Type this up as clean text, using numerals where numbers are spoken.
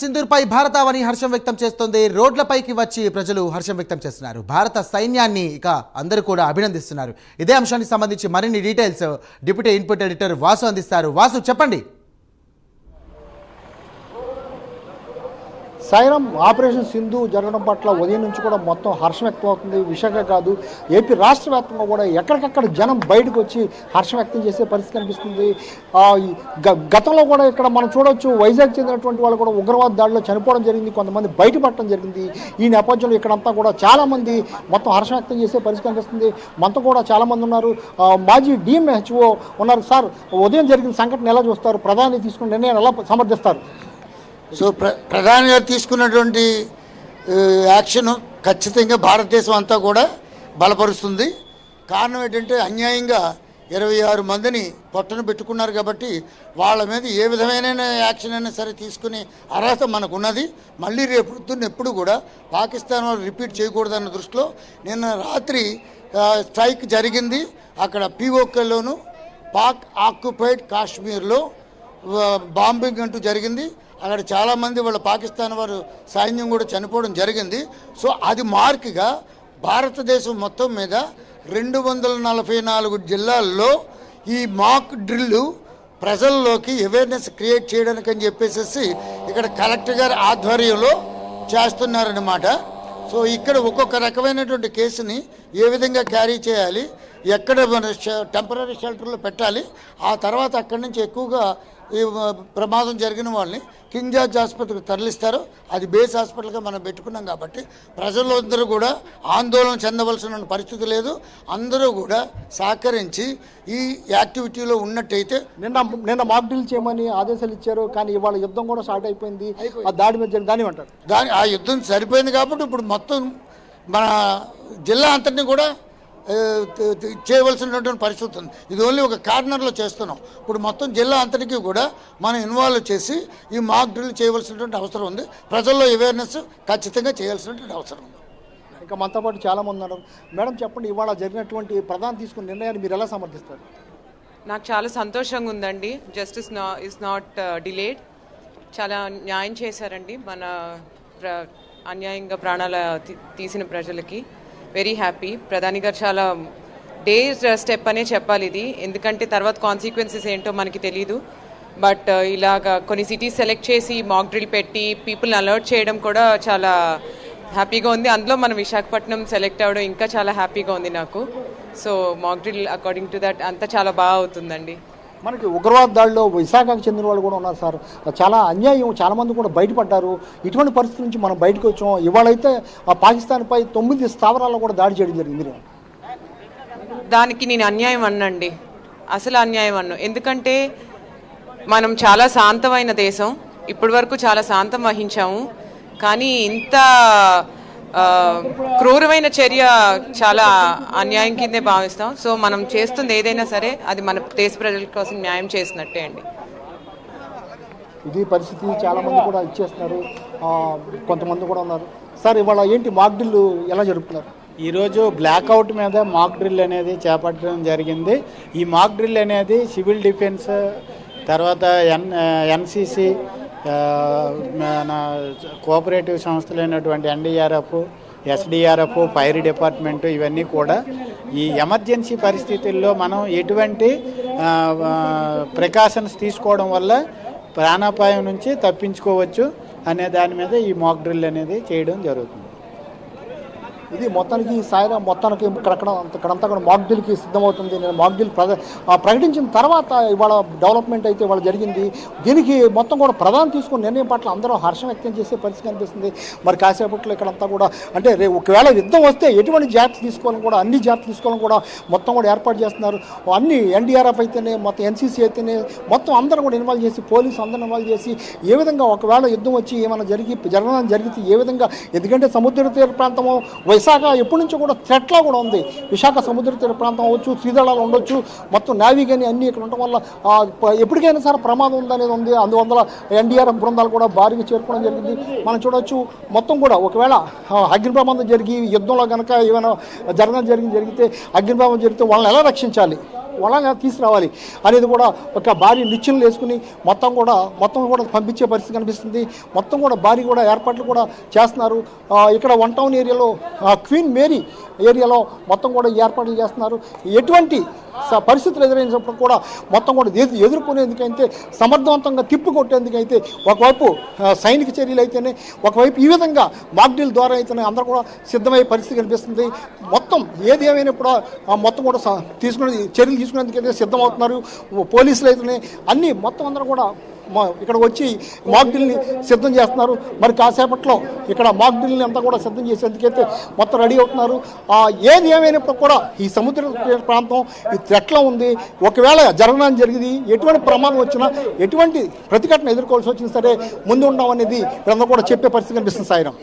సింధూర్పై భారతావని హర్షం వ్యక్తం చేస్తోంది. రోడ్లపైకి వచ్చి ప్రజలు హర్షం వ్యక్తం చేస్తున్నారు. భారత సైన్యాన్ని ఇక అందరూ కూడా అభినందిస్తున్నారు. ఇదే అంశానికి సంబంధించి మరిన్ని details deputy input editor Vasu అందిస్తారు. వాసు, చెప్పండి. సాయిరాం, ఆపరేషన్ సింధు జరగడం పట్ల ఉదయం నుంచి కూడా మొత్తం హర్షం వ్యక్తం అవుతుంది. విశాఖ కాదు, ఏపీ రాష్ట్ర వ్యాప్తంగా కూడా ఎక్కడికక్కడ జనం బయటకు వచ్చి హర్షం వ్యక్తం చేసే పరిస్థితి కనిపిస్తుంది. గతంలో కూడా ఇక్కడ మనం చూడవచ్చు, వైజాగ్ చెందినటువంటి వాళ్ళు కూడా ఉగ్రవాద దాడిలో చనిపోవడం జరిగింది, కొంతమంది బయటపడటం జరిగింది. ఈ నేపథ్యంలో ఇక్కడంతా కూడా చాలామంది మొత్తం హర్షం వ్యక్తం చేసే పరిస్థితి కనిపిస్తుంది. మనతో కూడా చాలామంది ఉన్నారు. మాజీ డిఎంహెచ్ఓ ఉన్నారు. సార్, ఉదయం జరిగిన సంఘటన ఎలా చూస్తారు? ప్రధాని తీసుకున్న నిర్ణయాన్ని ఎలా సమర్థిస్తారు? సో ప్రధాని గారు తీసుకున్నటువంటి యాక్షన్ ఖచ్చితంగా భారతదేశం అంతా కూడా బలపరుస్తుంది. కారణం ఏంటంటే, అన్యాయంగా 26 మందిని పొట్టను పెట్టుకున్నారు కాబట్టి వాళ్ళ మీద ఏ విధమైన యాక్షన్ అయినా సరే తీసుకునే అర్హత మనకు ఉన్నది. మళ్ళీ రేపు పొద్దున్న ఎప్పుడు కూడా పాకిస్తాన్ వాళ్ళు రిపీట్ చేయకూడదన్న దృష్టిలో నిన్న రాత్రి స్ట్రైక్ జరిగింది. అక్కడ పిఓకేలోను పాక్ ఆక్యుపైడ్ కాశ్మీర్లో బాంబింగ్ అంటూ జరిగింది. అక్కడ చాలామంది వాళ్ళ పాకిస్తాన్ వారు సైన్యం కూడా చనిపోవడం జరిగింది. సో అది మార్క్గా భారతదేశం మొత్తం మీద 244 జిల్లాల్లో ఈ మాక్ డ్రిల్ ప్రజల్లోకి అవేర్నెస్ క్రియేట్ చేయడానికి అని చెప్పేసి ఇక్కడ కలెక్టర్ గారి ఆధ్వర్యంలో చేస్తున్నారన్నమాట. సో ఇక్కడ ఒక్కొక్క రకమైనటువంటి కేసుని ఏ విధంగా క్యారీ చేయాలి, ఎక్కడ మన టెంపరీ షెల్టర్లో పెట్టాలి, ఆ తర్వాత అక్కడి నుంచి ఎక్కువగా ఈ ప్రమాదం జరిగిన వాళ్ళని కింగ్ జార్జ్ ఆసుపత్రికి తరలిస్తారు. అది బేస్ హాస్పిటల్గా మనం పెట్టుకున్నాం కాబట్టి ప్రజలందరూ కూడా ఆందోళన చెందవలసిన పరిస్థితి లేదు. అందరూ కూడా సహకరించి ఈ యాక్టివిటీలో ఉన్నట్టయితే నిన్న మాక్ డ్రిల్ చేయమని ఆదేశాలు ఇచ్చారు, కానీ ఇవాళ యుద్ధం కూడా స్టార్ట్ అయిపోయింది. ఆ దాడి మీద దాని అంటారు. ఆ యుద్ధం సరిపోయింది కాబట్టి ఇప్పుడు మొత్తం మన జిల్లా అంతటిని కూడా చేయవలసినటువంటి పరిస్థితి ఉంది. ఇది ఓన్లీ ఒక కార్నర్లో చేస్తున్నాం. ఇప్పుడు మొత్తం జిల్లా అంతటికీ కూడా మనం ఇన్వాల్వ్ చేసి ఈ మాక్ డ్రిల్ చేయవలసినటువంటి అవసరం ఉంది. ప్రజల్లో అవేర్నెస్ ఖచ్చితంగా చేయాల్సినటువంటి అవసరం ఉంది. ఇంకా మనతో పాటు చాలామంది ఉన్నారు. మేడం, చెప్పండి, ఇవాళ జరిగినటువంటి ప్రధాని తీసుకున్న నిర్ణయాన్ని మీరు ఎలా సమర్థిస్తారు? నాకు చాలా సంతోషంగా ఉందండి. Justice is not delayed. చాలా న్యాయం చేశారండి మన అన్యాయంగా ప్రాణాల తీసిన ప్రజలకి. Very happy. ప్రధాని గారు చాలా డేస్ స్టెప్ అనే చెప్పాలి ఇది, ఎందుకంటే తర్వాత కాన్సిక్వెన్సెస్ ఏంటో మనకి తెలీదు. బట్ ఇలాగ కొన్ని సిటీస్ సెలెక్ట్ చేసి మాక్ డ్రిల్ పెట్టి పీపుల్ని అలర్ట్ చేయడం కూడా చాలా హ్యాపీగా ఉంది. అందులో మన విశాఖపట్నం సెలెక్ట్ అవ్వడం ఇంకా చాలా హ్యాపీగా ఉంది నాకు. So mock drill according to that అంతా చాలా బాగా అవుతుందండి. మనకి ఉగ్రవాద దాడిలో విశాఖకు చెందిన వాళ్ళు కూడా ఉన్నారు సార్. చాలా అన్యాయం, చాలామంది కూడా బయటపడ్డారు. ఇటువంటి పరిస్థితి నుంచి మనం బయటకు వచ్చాం. ఇవాళైతే ఆ పాకిస్తాన్పై 9 స్థావరాల్లో కూడా దాడి చేయడం జరిగింది. దానికి నేను అన్యాయం అన్నండి, అసలు అన్యాయం అన్ను. ఎందుకంటే మనం చాలా శాంతమైన దేశం, ఇప్పటి వరకు చాలా శాంతం వహించాము. కానీ ఇంత క్రూరమైన చర్య చాలా అన్యాయం కిందే భావిస్తాం. సో మనం చేస్తుంది ఏదైనా సరే అది మన దేశ ప్రజల కోసం న్యాయం చేసినట్టే అండి. ఇది పరిస్థితి. చాలామంది కూడా ఇచ్చేస్తున్నారు, కొంతమంది కూడా ఉన్నారు. సార్, ఇవాళ ఏంటి మాక్ డ్రిల్ ఎలా జరుపుతున్నారు? ఈరోజు బ్లాక్అవుట్ మీద మాక్ డ్రిల్ అనేది చేపట్టడం జరిగింది. ఈ మాక్ డ్రిల్ అనేది సివిల్ డిఫెన్స్, తర్వాత ఎన్సిసి, మన కోఆపరేటివ్ సంస్థలైనటువంటి ఎన్డీఆర్ఎఫ్, ఎస్డీఆర్ఎఫ్, ఫైర్ డిపార్ట్మెంటు, ఇవన్నీ కూడా ఈ ఎమర్జెన్సీ పరిస్థితుల్లో మనం ఎటువంటి ప్రికాషన్స్ తీసుకోవడం వల్ల ప్రాణాపాయం నుంచి తప్పించుకోవచ్చు అనే దాని మీద ఈ మాక్ డ్రిల్ అనేది చేయడం జరుగుతుంది. ఇది మొత్తానికి సాయిరాం మొత్తానికి ఇక్కడంతా కూడా మాక్ డ్రిల్కి సిద్ధమవుతుంది. నేను మాక్ డ్రిల్ ప్రకటించిన తర్వాత ఇవాళ డెవలప్మెంట్ అయితే ఇవాళ జరిగింది. దీనికి మొత్తం కూడా ప్రధాని తీసుకున్న నిర్ణయం పట్ల అందరూ హర్షం వ్యక్తం చేసే పరిస్థితి కనిపిస్తుంది. మరి కాసేపట్లో ఇక్కడంతా కూడా అంటే ఒకవేళ యుద్ధం వస్తే ఎటువంటి జాగ్రత్తలు తీసుకోవాలని కూడా, అన్ని జాగ్రత్తలు తీసుకోవాలని కూడా మొత్తం కూడా ఏర్పాటు చేస్తున్నారు. అన్ని ఎన్డీఆర్ఎఫ్ అయితేనే, మొత్తం ఎన్సీసీ అయితేనే, మొత్తం అందరూ కూడా ఇన్వాల్వ్ చేసి, పోలీసు అందరూ ఇన్వాల్వ్ చేసి ఏ విధంగా ఒకవేళ యుద్ధం వచ్చి ఏమైనా జరిగితే ఏ విధంగా, ఎందుకంటే సముద్ర తీర ప్రాంతము విశాఖ ఎప్పటి నుంచో కూడా థ్రెట్లా కూడా ఉంది. విశాఖ సముద్ర తీర ప్రాంతం అవ్వచ్చు, శ్రీదళాలు ఉండొచ్చు, మొత్తం నావీ కానీ అన్నీ ఇక్కడ ఉండటం వల్ల ఎప్పటికైనా సరే ప్రమాదం ఉందనేది ఉంది. అందువల్ల ఎన్డీఆర్ఎఫ్ బృందాలు కూడా భారీగా చేరుకోవడం జరిగింది. మనం చూడవచ్చు, మొత్తం కూడా ఒకవేళ అగ్ని ప్రమాదం జరిగి యుద్ధంలో కనుక ఏమైనా జరిగితే అగ్ని ప్రమాదం జరిగితే వాళ్ళని ఎలా రక్షించాలి, వాళ్ళని తీసుకురావాలి అనేది కూడా ఒక భారీ నిచ్చెనలు వేసుకుని మొత్తం కూడా పంపించే పరిస్థితి కనిపిస్తుంది. మొత్తం కూడా భారీ కూడా ఏర్పాట్లు కూడా చేస్తున్నారు. ఇక్కడ 1 టౌన్ ఏరియాలో క్వీన్ మేరీ ఏరియాలో మొత్తం కూడా ఈ ఏర్పాట్లు చేస్తున్నారు. ఎటువంటి పరిస్థితులు ఎదురైనప్పుడు కూడా మొత్తం కూడా ఎదుర్కొనేందుకైతే సమర్థవంతంగా తిప్పికొట్టేందుకైతే ఒకవైపు సైనిక చర్యలు అయితేనే, ఒకవైపు ఈ విధంగా మాక్డ్రిల్ ద్వారా అయితేనే అందరూ కూడా సిద్ధమయ్యే పరిస్థితి కనిపిస్తుంది. మొత్తం ఏది ఏమైనా కూడా మొత్తం కూడా చర్యలు తీసుకునేందుకైతే సిద్ధమవుతున్నారు. పోలీసులు అయితేనే అన్నీ మొత్తం అందరూ కూడా ఇక్కడ వచ్చి మాక్డ్రిల్ని సిద్ధం చేస్తున్నారు. మరి కాసేపట్లో ఇక్కడ మాక్డ్రిల్ని అంతా కూడా సిద్ధం చేసేందుకైతే మొత్తం రెడీ అవుతున్నారు. ఏది ఏమైనప్పుడు కూడా ఈ సముద్ర ప్రాంతం ఈ థ్రెట్లో ఉంది. ఒకవేళ జరగడానికి జరిగింది ఎటువంటి ప్రమాదం వచ్చినా, ఎటువంటి ప్రతిఘటన ఎదుర్కోవాల్సి వచ్చినా సరే ముందు ఉండడం అనేది వీళ్ళందరూ కూడా చెప్పే పరిస్థితి కనిపిస్తుంది. సాయిరాం.